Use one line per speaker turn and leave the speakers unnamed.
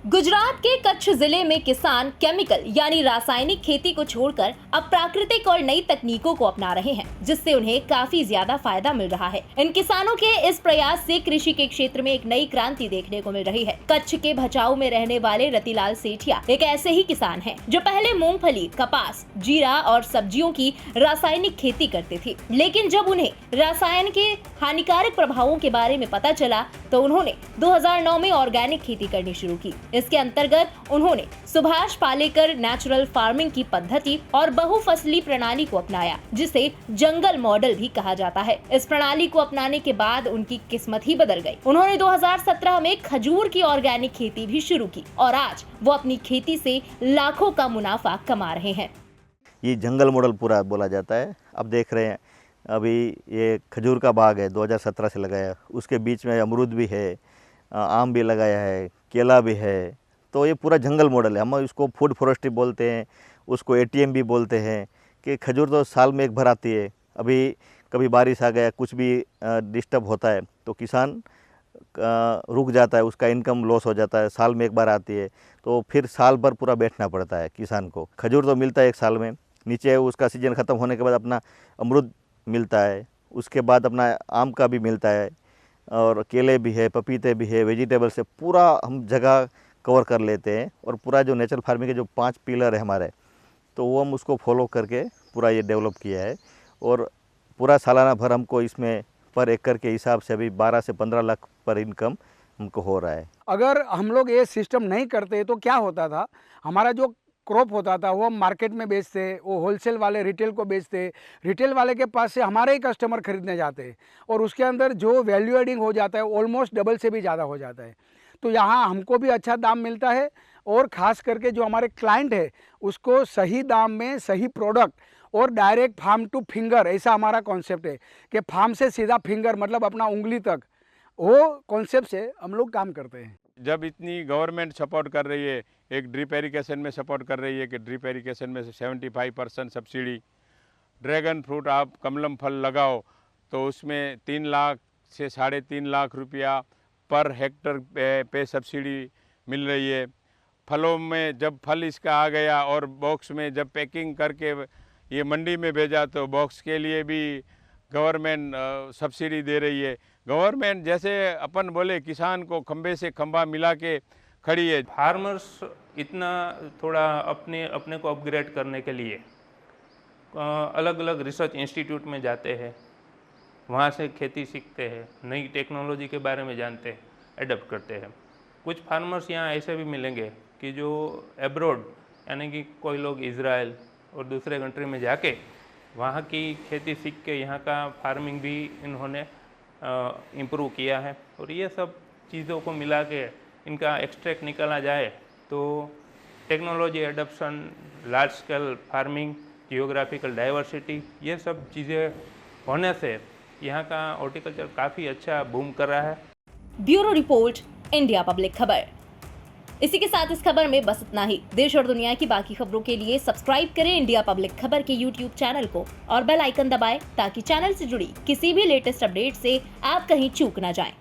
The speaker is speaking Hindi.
गुजरात के कच्छ जिले में किसान केमिकल यानी रासायनिक खेती को छोड़कर अब प्राकृतिक और नई तकनीकों को अपना रहे हैं, जिससे उन्हें काफी ज्यादा फायदा मिल रहा है। इन किसानों के इस प्रयास से कृषि के क्षेत्र में एक नई क्रांति देखने को मिल रही है। कच्छ के भचाऊ में रहने वाले रतिलाल सेठिया एक ऐसे ही किसान हैं, जो पहले मूंगफली, कपास, जीरा और सब्जियों की रासायनिक खेती करते थे, लेकिन जब उन्हें रसायन के हानिकारक प्रभावों के बारे में पता चला तो उन्होंने 2009 में ऑर्गेनिक खेती करनी शुरू की। इसके अंतर्गत उन्होंने सुभाष पालेकर नेचुरल फार्मिंग की पद्धति और बहुफसली प्रणाली को अपनाया, जिसे जंगल मॉडल भी कहा जाता है। इस प्रणाली को अपनाने के बाद उनकी किस्मत ही बदल गई। उन्होंने 2017 में खजूर की ऑर्गेनिक खेती भी शुरू की और आज वो अपनी खेती से लाखों का मुनाफा कमा रहे हैं।
ये जंगल मॉडल पूरा बोला जाता है। अब देख रहे हैं, अभी ये खजूर का बाग है, 2017 से लगाया। उसके बीच में अमरूद भी है, आम भी लगाया है, केला भी है। तो ये पूरा जंगल मॉडल है। हम इसको फूड फॉरेस्ट्री बोलते हैं, उसको एटीएम भी बोलते हैं कि खजूर तो साल में एक बार आती है। अभी कभी बारिश आ गया, कुछ भी डिस्टर्ब होता है तो किसान रुक जाता है, उसका इनकम लॉस हो जाता है। साल में एक बार आती है तो फिर साल भर पूरा बैठना पड़ता है किसान को। खजूर तो मिलता है एक साल में, नीचे उसका सीजन ख़त्म होने के बाद अपना अमरूद मिलता है, उसके बाद अपना आम का भी मिलता है और केले भी है, पपीते भी है, वेजिटेबल से पूरा हम जगह कवर कर लेते हैं। और पूरा जो नेचुरल फार्मिंग के जो 5 पिलर है हमारे, तो वो हम उसको फॉलो करके पूरा ये डेवलप किया है। और पूरा सालाना भर हमको इसमें पर एकड़ के हिसाब से अभी 12 से 15 लाख पर इनकम हमको हो रहा है।
अगर हम लोग ये सिस्टम नहीं करते तो क्या होता था, हमारा जो क्रॉप होता था वो हम मार्केट में बेचते, वो होलसेल वाले रिटेल को बेचते, रिटेल वाले के पास से हमारे ही कस्टमर खरीदने जाते और उसके अंदर जो वैल्यू एडिंग हो जाता है ऑलमोस्ट डबल से भी ज़्यादा हो जाता है। तो यहाँ हमको भी अच्छा दाम मिलता है और ख़ास करके जो हमारे क्लाइंट है उसको सही दाम में सही प्रोडक्ट और डायरेक्ट फार्म टू फिंगर, ऐसा हमारा कॉन्सेप्ट है कि फार्म से सीधा फिंगर मतलब अपना उंगली तक, वो कॉन्सेप्ट से हम लोग काम करते हैं।
जब इतनी गवर्नमेंट सपोर्ट कर रही है, एक ड्रिप एरिगेशन में सपोर्ट कर रही है कि ड्रिप एरिगेशन में 75% सब्सिडी, ड्रैगन फ्रूट आप कमलम फल लगाओ तो उसमें 3 लाख से 3.5 लाख रुपया पर हेक्टर पे सब्सिडी मिल रही है। फलों में जब फल इसका आ गया और बॉक्स में जब पैकिंग करके ये मंडी में भेजा तो बॉक्स के लिए भी गवर्नमेंट सब्सिडी दे रही है। गवर्नमेंट जैसे अपन बोले किसान को खंबे से खंबा मिला के खड़ी है।
फार्मर्स इतना थोड़ा अपने को अपग्रेड करने के लिए अलग अलग रिसर्च इंस्टीट्यूट में जाते हैं, वहाँ से खेती सीखते हैं, नई टेक्नोलॉजी के बारे में जानते हैं, एडप्ट करते हैं। कुछ फार्मर्स यहाँ ऐसे भी मिलेंगे कि जो एब्रॉड यानी कि कोई लोग इज़राइल और दूसरे कंट्री में जाके वहाँ की खेती सीख के यहाँ का फार्मिंग भी इन्होंने इम्प्रूव किया है। और ये सब चीज़ों को मिला के इनका एक्सट्रैक्ट निकाला जाए तो technology adaption, large scale farming, geographical diversity, ये सब चीज़ें होने से यहाँ का हॉर्टिकल्चर काफ़ी अच्छा बूम कर रहा है।
ब्यूरो रिपोर्ट, इंडिया पब्लिक खबर। इसी के साथ इस खबर में बस इतना ही। देश और दुनिया की बाकी खबरों के लिए सब्सक्राइब करें इंडिया पब्लिक खबर के YouTube चैनल को और बेल आइकन दबाएं ताकि चैनल से जुड़ी किसी भी लेटेस्ट अपडेट से आप कहीं चूक ना जाएं।